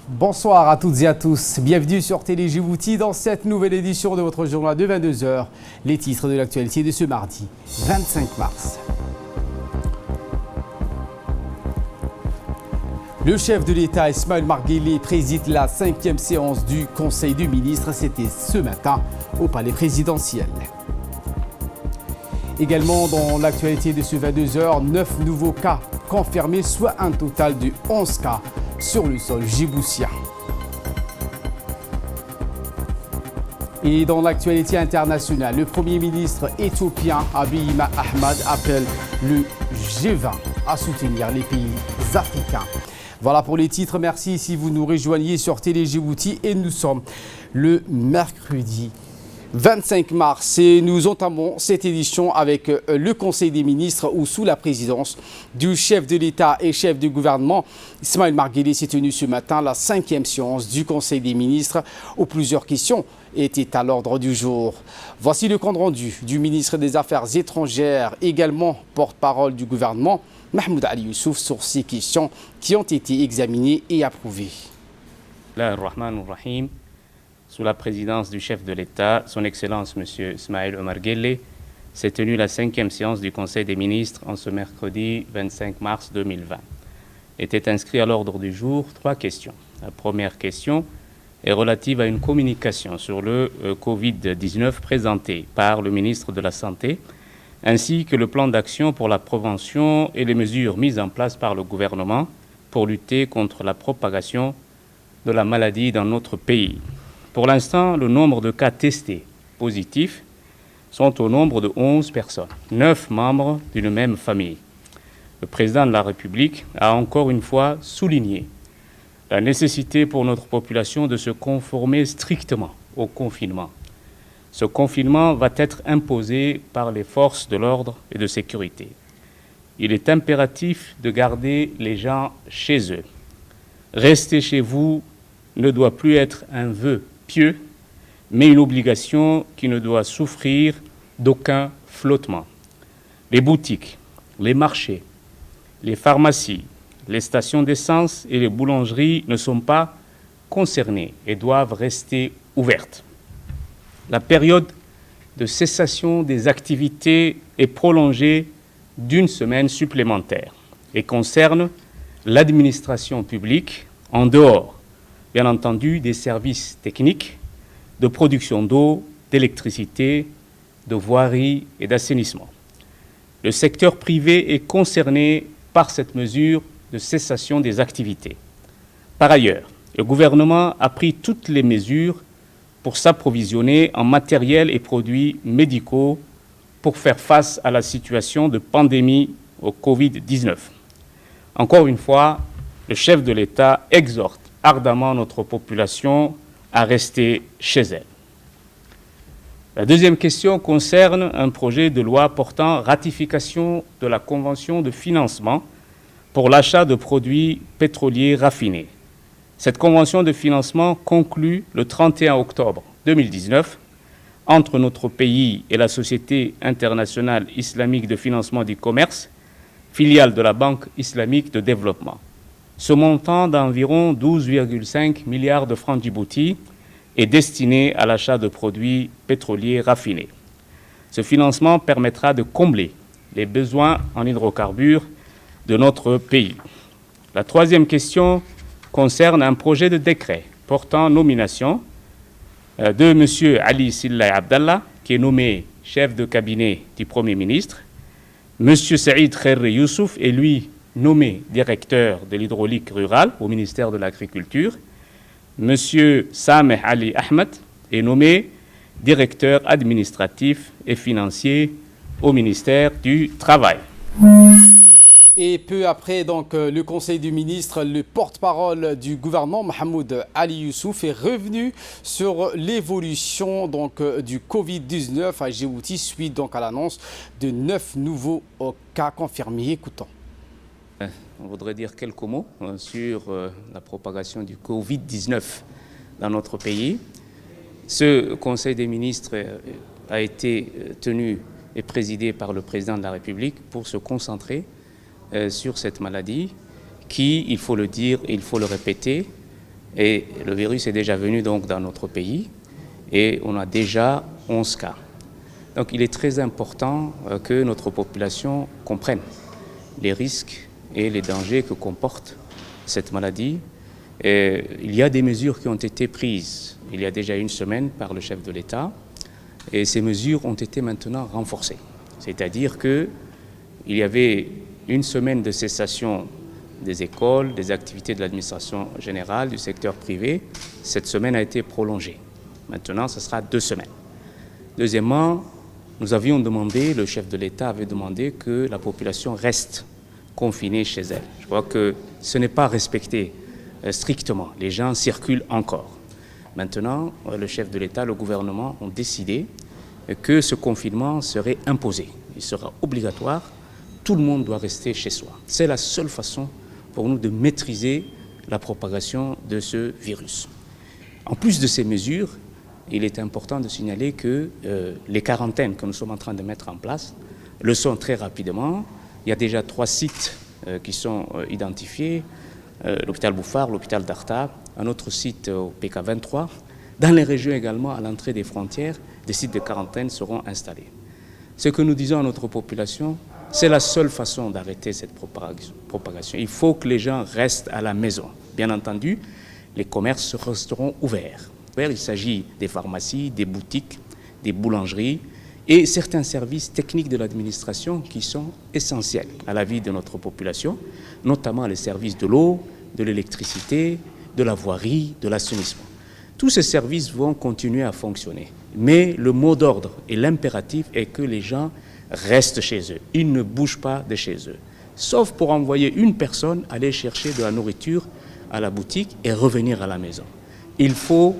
Bonsoir à toutes et à tous. Bienvenue sur Télé Djibouti dans cette nouvelle édition de votre journal de 22h. Les titres de l'actualité de ce mardi 25 mars. Le chef de l'État Ismaël Omar Guelleh préside la 5e séance du Conseil des ministres. C'était ce matin au palais présidentiel. Également dans l'actualité de ce 22h, 9 nouveaux cas confirmés, soit un total de 11 cas sur le sol djiboutien. Et dans l'actualité internationale, le Premier ministre éthiopien Abiy Ahmed appelle le G20 à soutenir les pays africains. Voilà pour les titres, merci si vous nous rejoignez sur Télé Djibouti et nous sommes le mercredi 25 mars et nous entamons cette édition avec le Conseil des ministres où sous la présidence du chef de l'État et chef du gouvernement Ismaël Omar Guelleh s'est tenue ce matin la 5e séance du Conseil des ministres où plusieurs questions étaient à l'ordre du jour. Voici le compte rendu du ministre des Affaires étrangères, également porte-parole du gouvernement, Mahmoud Ali Youssouf, sur ces questions qui ont été examinées et approuvées. Sous la présidence du chef de l'État, son Excellence M. Ismaël Omar Guelleh, s'est tenue la 5e séance du Conseil des ministres en ce mercredi 25 mars 2020. Étaient inscrits à l'ordre du jour 3 questions. La première question est relative à une communication sur le Covid-19 présentée par le ministre de la Santé, ainsi que le plan d'action pour la prévention et les mesures mises en place par le gouvernement pour lutter contre la propagation de la maladie dans notre pays. Pour l'instant, le nombre de cas testés positifs sont au nombre de 11 personnes, 9 membres d'une même famille. Le président de la République a encore une fois souligné la nécessité pour notre population de se conformer strictement au confinement. Ce confinement va être imposé par les forces de l'ordre et de sécurité. Il est impératif de garder les gens chez eux. Rester chez vous ne doit plus être un vœu pieux, mais une obligation qui ne doit souffrir d'aucun flottement. Les boutiques, les marchés, les pharmacies, les stations d'essence et les boulangeries ne sont pas concernées et doivent rester ouvertes. La période de cessation des activités est prolongée d'1 semaine supplémentaire et concerne l'administration publique en dehors, bien entendu, des services techniques de production d'eau, d'électricité, de voirie et d'assainissement. Le secteur privé est concerné par cette mesure de cessation des activités. Par ailleurs, le gouvernement a pris toutes les mesures pour s'approvisionner en matériel et produits médicaux pour faire face à la situation de pandémie au Covid-19. Encore une fois, le chef de l'État exhorte ardemment notre population à rester chez elle. La deuxième question concerne un projet de loi portant ratification de la Convention de financement pour l'achat de produits pétroliers raffinés. Cette convention de financement conclue le 31 octobre 2019 entre notre pays et la Société internationale islamique de financement du commerce, filiale de la Banque islamique de développement. Ce montant d'environ 12,5 milliards de francs Djibouti est destiné à l'achat de produits pétroliers raffinés. Ce financement permettra de combler les besoins en hydrocarbures de notre pays. La troisième question concerne un projet de décret portant nomination de M. Ali Sillay Abdallah, qui est nommé chef de cabinet du Premier ministre. M. Saïd Khairé Youssouf est lui nommé directeur de l'hydraulique rurale au ministère de l'Agriculture. M. Sameh Ali Ahmed est nommé directeur administratif et financier au ministère du Travail. Et peu après donc, le Conseil des ministres, le porte-parole du gouvernement, Mahmoud Ali Youssouf, est revenu sur l'évolution du Covid-19 à Djibouti suite donc, à l'annonce de 9 nouveaux cas confirmés. Écoutons. On voudrait dire quelques mots sur la propagation du Covid-19 dans notre pays. Ce Conseil des ministres a été tenu et présidé par le président de la République pour se concentrer sur cette maladie qui, il faut le dire et il faut le répéter, Et le virus est déjà venu donc dans notre pays et on a déjà 11 cas. Donc il est très important que notre population comprenne les risques et les dangers que comporte cette maladie. Et il y a des mesures qui ont été prises il y a déjà une semaine par le chef de l'État et ces mesures ont été maintenant renforcées. C'est-à-dire qu'il y avait une semaine de cessation des écoles, des activités de l'administration générale, du secteur privé. Cette semaine a été prolongée. Maintenant, ce sera 2 semaines. Deuxièmement, nous avions demandé, le chef de l'État avait demandé que la population reste confinée chez elle. Je crois que ce n'est pas respecté strictement. Les gens circulent encore. Maintenant, le chef de l'État, le gouvernement ont décidé que ce confinement serait imposé. Il sera obligatoire. Tout le monde doit rester chez soi. C'est la seule façon pour nous de maîtriser la propagation de ce virus. En plus de ces mesures, il est important de signaler que les quarantaines que nous sommes en train de mettre en place le sont très rapidement. Il y a déjà 3 sites qui sont identifiés, l'hôpital Bouffar, l'hôpital d'Arta, un autre site au PK23. Dans les régions également, à l'entrée des frontières, des sites de quarantaine seront installés. Ce que nous disons à notre population, c'est la seule façon d'arrêter cette propagation. Il faut que les gens restent à la maison. Bien entendu, les commerces resteront ouverts. Il s'agit des pharmacies, des boutiques, des boulangeries et certains services techniques de l'administration qui sont essentiels à la vie de notre population, notamment les services de l'eau, de l'électricité, de la voirie, de l'assainissement. Tous ces services vont continuer à fonctionner. Mais le mot d'ordre et l'impératif est que les gens restent chez eux. Ils ne bougent pas de chez eux. Sauf pour envoyer une personne aller chercher de la nourriture à la boutique et revenir à la maison. Il faut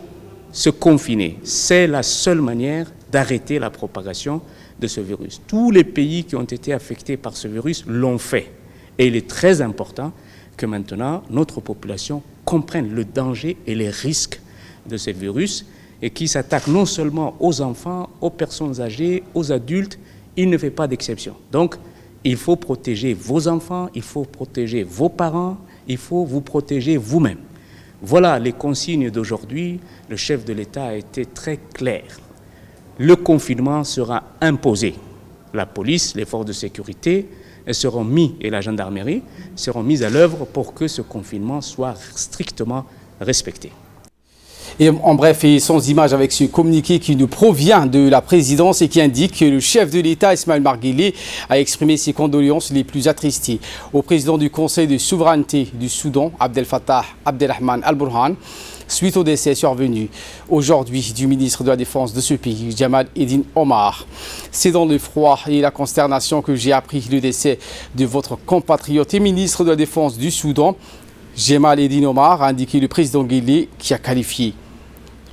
se confiner. C'est la seule manière d'arrêter la propagation de ce virus. Tous les pays qui ont été affectés par ce virus l'ont fait. Et il est très important que maintenant notre population comprenne le danger et les risques de ce virus et qui s'attaque non seulement aux enfants, aux personnes âgées, aux adultes. Il ne fait pas d'exception. Donc, il faut protéger vos enfants, il faut protéger vos parents, il faut vous protéger vous-même. Voilà les consignes d'aujourd'hui. Le chef de l'État a été très clair. Le confinement sera imposé. La police, les forces de sécurité et la gendarmerie seront mis à l'œuvre pour que ce confinement soit strictement respecté. Et en bref, et sans image avec ce communiqué qui nous provient de la présidence et qui indique que le chef de l'État, Ismaël Omar Guelleh, a exprimé ses condoléances les plus attristées au président du Conseil de souveraineté du Soudan, Abdel Fattah Abdelrahman Al-Burhan, suite au décès survenu aujourd'hui du ministre de la Défense de ce pays, Jamal Eddine Omar. C'est dans le froid et la consternation que j'ai appris le décès de votre compatriote et ministre de la Défense du Soudan, Jamal Eddine Omar, a indiqué le président Guelleh, qui a qualifié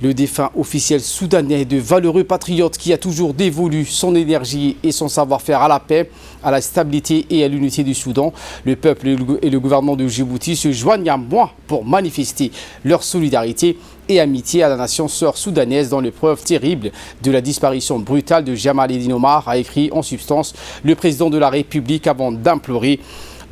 le défunt officiel soudanais de valeureux patriote qui a toujours dévolu son énergie et son savoir-faire à la paix, à la stabilité et à l'unité du Soudan. Le peuple et le gouvernement de Djibouti se joignent à moi pour manifester leur solidarité et amitié à la nation sœur soudanaise dans l'épreuve terrible de la disparition brutale de Jamal Eddine Omar, a écrit en substance le président de la République avant d'implorer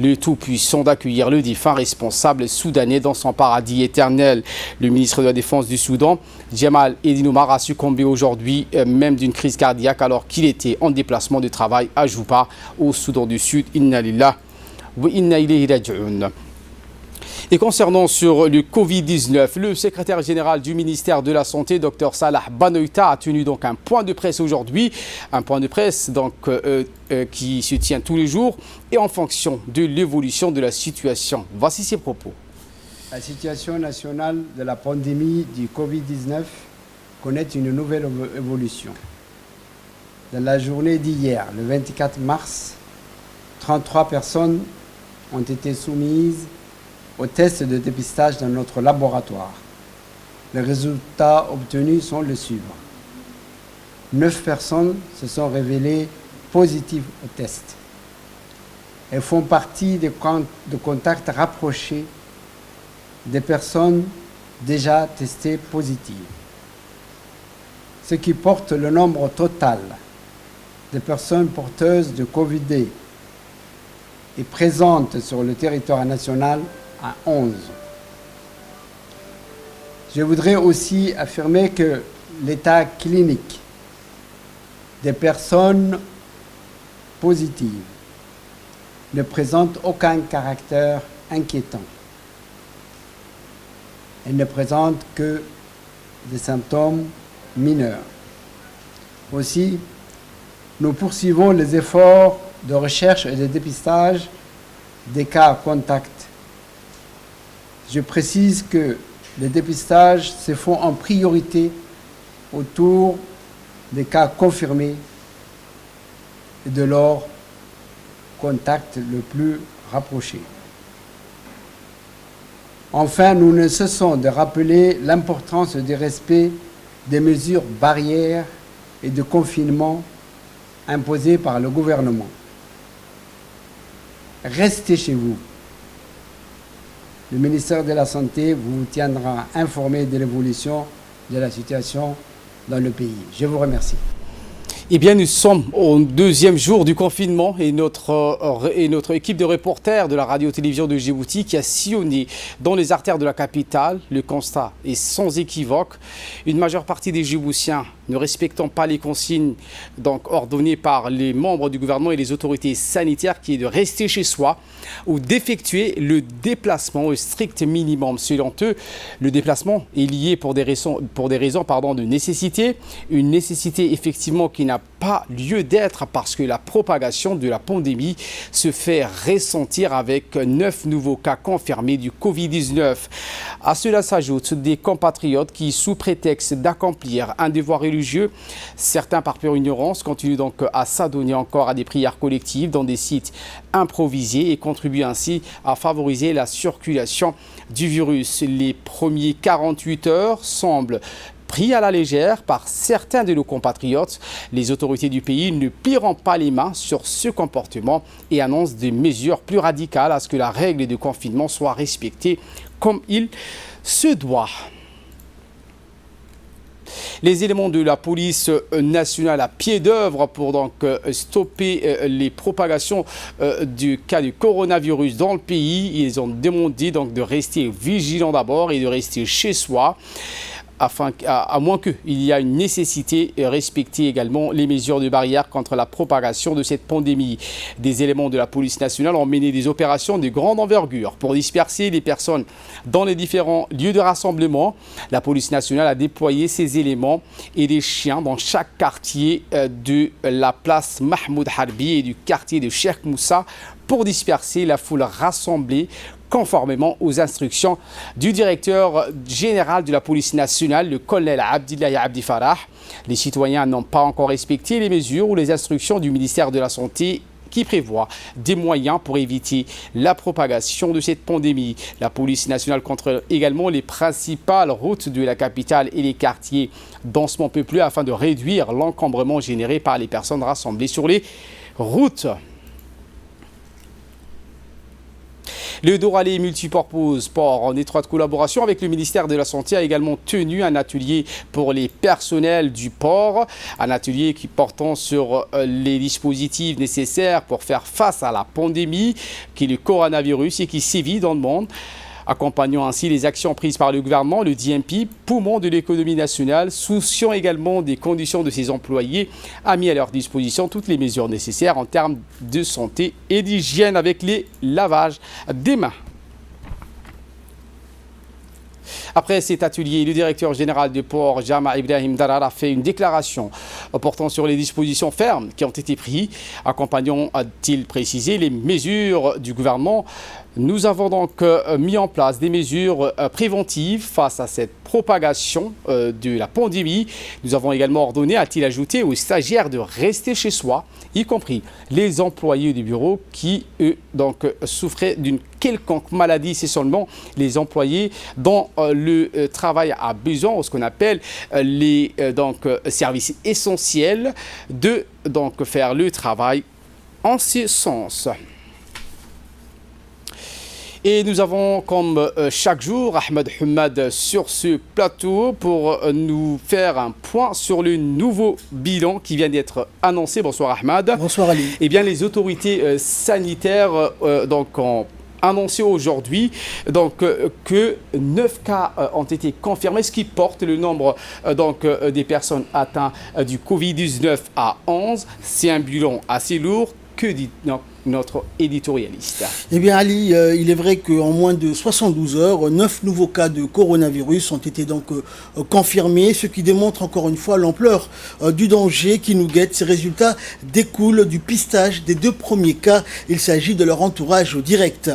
le Tout-Puissant d'accueillir le défunt responsable soudanais dans son paradis éternel. Le ministre de la Défense du Soudan, Jamal Eddine Omar, a succombé aujourd'hui même d'une crise cardiaque alors qu'il était en déplacement de travail à Juba, au Soudan du Sud. Inna lillahi wa inna ilayhi raji'un. Et concernant sur le Covid-19, le secrétaire général du ministère de la Santé, Dr Salah Banoïta, a tenu donc un point de presse aujourd'hui. Un point de presse donc, qui se tient tous les jours et en fonction de l'évolution de la situation. Voici ses propos. La situation nationale de la pandémie du Covid-19 connaît une nouvelle évolution. Dans la journée d'hier, le 24 mars, 33 personnes ont été soumises aux tests de dépistage dans notre laboratoire. Les résultats obtenus sont les suivants. 9 personnes se sont révélées positives au test. Elles font partie des contacts rapprochés des personnes déjà testées positives. Ce qui porte le nombre total de personnes porteuses de Covid et présentes sur le territoire national à 11. Je voudrais aussi affirmer que l'état clinique des personnes positives ne présente aucun caractère inquiétant. Elle ne présente que des symptômes mineurs. Aussi, nous poursuivons les efforts de recherche et de dépistage des cas contacts. Je précise que les dépistages se font en priorité autour des cas confirmés et de leur contact le plus rapproché. Enfin, nous ne cessons de rappeler l'importance du respect des mesures barrières et de confinement imposées par le gouvernement. Restez chez vous. Le ministère de la Santé vous tiendra informé de l'évolution de la situation dans le pays. Je vous remercie. Eh bien, nous sommes au deuxième jour du confinement et notre équipe de reporters de la radio-télévision de Djibouti qui a sillonné dans les artères de la capitale. Le constat est sans équivoque. Une majeure partie des Djiboutiens ne respectant pas les consignes donc ordonnées par les membres du gouvernement et les autorités sanitaires qui est de rester chez soi ou d'effectuer le déplacement au strict minimum. Selon eux, le déplacement est lié pour des raisons de nécessité. Une nécessité effectivement qui n'a pas lieu d'être parce que la propagation de la pandémie se fait ressentir avec 9 nouveaux cas confirmés du Covid-19. À cela s'ajoutent des compatriotes qui, sous prétexte d'accomplir un devoir religieux, certains par pure ignorance, continuent donc à s'adonner encore à des prières collectives dans des sites improvisés et contribuent ainsi à favoriser la circulation du virus. Les premiers 48 heures semblent pris à la légère par certains de nos compatriotes. Les autorités du pays ne plieront pas les mains sur ce comportement et annoncent des mesures plus radicales à ce que la règle de confinement soit respectée comme il se doit. Les éléments de la police nationale à pied d'œuvre pour donc stopper les propagations du cas du coronavirus dans le pays. Ils ont demandé donc de rester vigilants d'abord et de rester chez soi. À moins qu'il y ait une nécessité de respecter également les mesures de barrière contre la propagation de cette pandémie. Des éléments de la police nationale ont mené des opérations de grande envergure pour disperser les personnes dans les différents lieux de rassemblement. La police nationale a déployé ces éléments et des chiens dans chaque quartier de la place Mahmoud Harbi et du quartier de Cheikh Moussa pour disperser la foule rassemblée conformément aux instructions du directeur général de la police nationale, le colonel Abdillahi Abdi Farah. Les citoyens n'ont pas encore respecté les mesures ou les instructions du ministère de la Santé qui prévoit des moyens pour éviter la propagation de cette pandémie. La police nationale contrôle également les principales routes de la capitale et les quartiers densément peuplés afin de réduire l'encombrement généré par les personnes rassemblées sur les routes. Le Doralé Multipurpose Port, en étroite collaboration avec le ministère de la Santé, a également tenu un atelier pour les personnels du port, un atelier qui portant sur les dispositifs nécessaires pour faire face à la pandémie qui est le coronavirus et qui sévit dans le monde. Accompagnant ainsi les actions prises par le gouvernement, le DMP, poumon de l'économie nationale, souciant également des conditions de ses employés, a mis à leur disposition toutes les mesures nécessaires en termes de santé et d'hygiène avec les lavages des mains. Après cet atelier, le directeur général du port, Jama Ibrahim Darar, a fait une déclaration portant sur les dispositions fermes qui ont été prises. Accompagnant, a-t-il précisé, les mesures du gouvernement. Nous avons donc mis en place des mesures préventives face à cette propagation de la pandémie. Nous avons également ordonné, a-t-il ajouté, aux stagiaires de rester chez soi, y compris les employés du bureau qui, eux, donc, souffraient d'une quelconque maladie. C'est seulement les employés dont le travail a besoin, ou ce qu'on appelle les services essentiels, de donc, faire le travail en ce sens. Et nous avons, comme chaque jour, Ahmed Hamad sur ce plateau pour nous faire un point sur le nouveau bilan qui vient d'être annoncé. Bonsoir Ahmed. Bonsoir Ali. Eh bien, les autorités sanitaires ont annoncé aujourd'hui donc, que 9 cas ont été confirmés, ce qui porte le nombre des personnes atteintes du Covid-19 à 11. C'est un bilan assez lourd. Que dit notre éditorialiste? Eh bien Ali, il est vrai qu'en moins de 72 heures, 9 nouveaux cas de coronavirus ont été donc confirmés, ce qui démontre encore une fois l'ampleur du danger qui nous guette. Ces résultats découlent du pistage des 2 premiers cas. Il s'agit de leur entourage direct.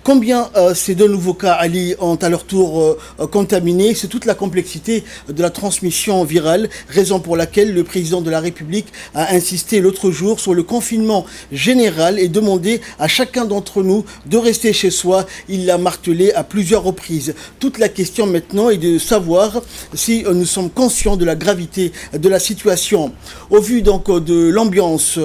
Combien ces 2 nouveaux cas, Ali, ont à leur tour contaminé? C'est toute la complexité de la transmission virale, raison pour laquelle le président de la République a insisté l'autre jour sur le confinement général et demandé à chacun d'entre nous de rester chez soi. Il l'a martelé à plusieurs reprises. Toute la question maintenant est de savoir si nous sommes conscients de la gravité de la situation. Au vu donc de l'ambiance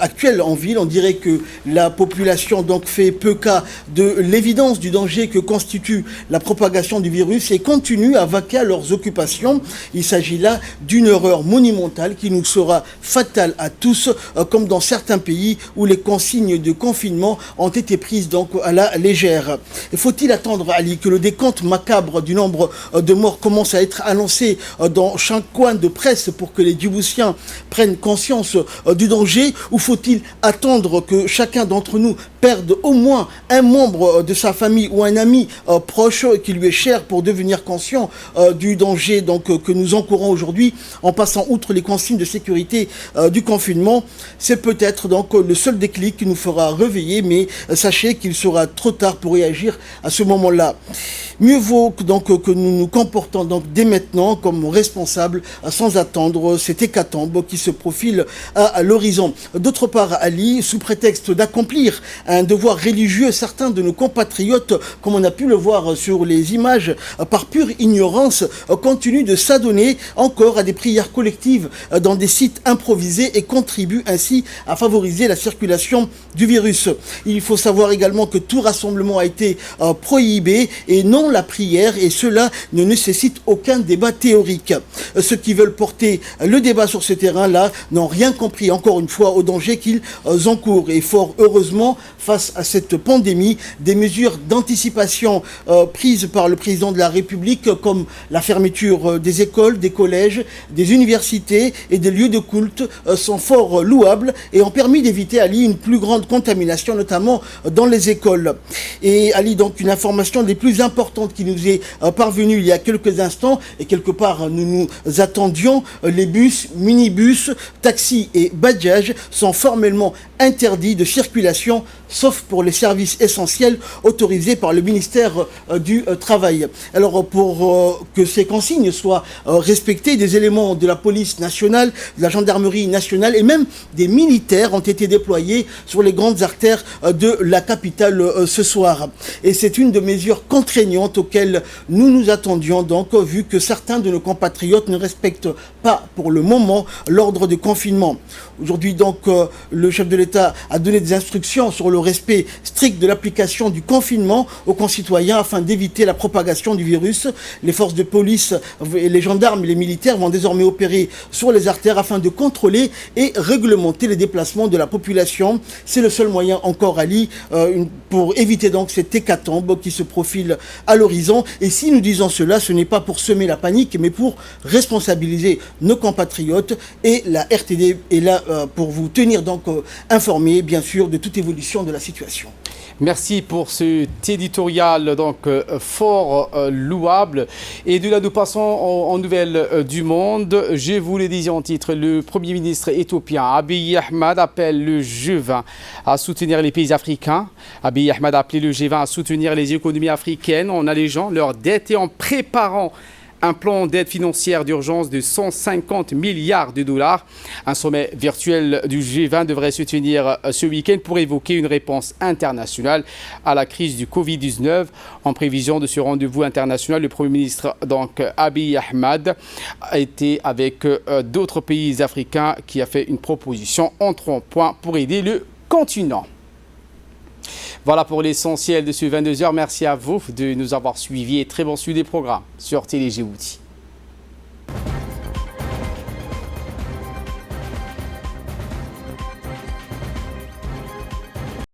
actuelle en ville, on dirait que la population donc fait peu cas de l'évidence du danger que constitue la propagation du virus et continue à vaquer à leurs occupations. Il s'agit là d'une erreur monumentale qui nous sera fatale à tous, comme dans certains pays où les consignes de confinement ont été prises donc à la légère. Faut-il attendre, Ali, que le décompte macabre du nombre de morts commence à être annoncé dans chaque coin de presse pour que les Djiboutiens prennent conscience du danger, ou faut-il attendre que chacun d'entre nous perde au moins un membre de sa famille ou un ami proche qui lui est cher pour devenir conscient du danger donc, que nous encourons aujourd'hui en passant outre les consignes de sécurité du confinement? C'est peut-être donc le seul déclic qui nous fera réveiller, mais sachez qu'il sera trop tard pour réagir à ce moment-là. Mieux vaut donc que nous nous comportons donc dès maintenant comme responsables sans attendre cette hécatombe qui se profile à l'horizon. D'autre part, Ali, sous prétexte d'accomplir un devoir religieux, certains de nos compatriotes, comme on a pu le voir sur les images, par pure ignorance, continuent de s'adonner encore à des prières collectives dans des sites improvisés et contribuent ainsi à favoriser la circulation du virus. Il faut savoir également que tout rassemblement a été prohibé et non la prière, et cela ne nécessite aucun débat théorique. Ceux qui veulent porter le débat sur ce terrain-là n'ont rien compris, encore une fois, au danger qu'ils encourent. Et fort heureusement, face à cette pandémie, des mesures d'anticipation prises par le président de la République, comme la fermeture des écoles, des collèges, des universités et des lieux de culte, sont fort louables et ont permis d'éviter, Ali, une plus grande contamination, notamment dans les écoles. Et Ali, donc, une information des plus importantes qui nous est parvenue il y a quelques instants, et quelque part nous nous attendions, les bus, minibus, taxis et badges sont formellement interdits de circulation, sauf pour les services essentiels autorisés par le ministère du Travail. Alors, pour que ces consignes soient respectées, des éléments de la police nationale, de la gendarmerie nationale et même des militaires ont été déployés sur les grandes artères de la capitale ce soir. Et c'est une des mesures contraignantes auxquelles nous nous attendions, donc, vu que certains de nos compatriotes ne respectent pas pour le moment l'ordre de confinement. Aujourd'hui, donc, le chef de l'État a donné des instructions sur le respect strict de l'application du confinement aux concitoyens afin d'éviter la propagation du virus. Les forces de police, les gendarmes et les militaires vont désormais opérer sur les artères afin de contrôler et réglementer les déplacements de la population. C'est le seul moyen encore, Ali, pour éviter donc cette hécatombe qui se profile à l'horizon. Et si nous disons cela, ce n'est pas pour semer la panique, mais pour responsabiliser nos compatriotes, et la RTD est là pour vous tenir donc informés, bien sûr, de toute évolution de la situation. Merci pour cet éditorial donc fort louable. Et de là, nous passons en nouvelles du monde. Je vous le disais en titre, le Premier ministre éthiopien Abiy Ahmed appelle le G20 à soutenir les pays africains. Abiy Ahmed a appelé le G20 à soutenir les économies africaines en allégeant leurs dettes et en préparant un plan d'aide financière d'urgence de 150 milliards de dollars. Un sommet virtuel du G20 devrait se tenir ce week-end pour évoquer une réponse internationale à la crise du Covid-19. En prévision de ce rendez-vous international, le Premier ministre donc, Abiy Ahmed a été avec d'autres pays africains qui a fait une proposition en 3 points pour aider le continent. Voilà pour l'essentiel de ce 22h. Merci à vous de nous avoir suivis et très bon suivi des programmes sur Télé Djibouti.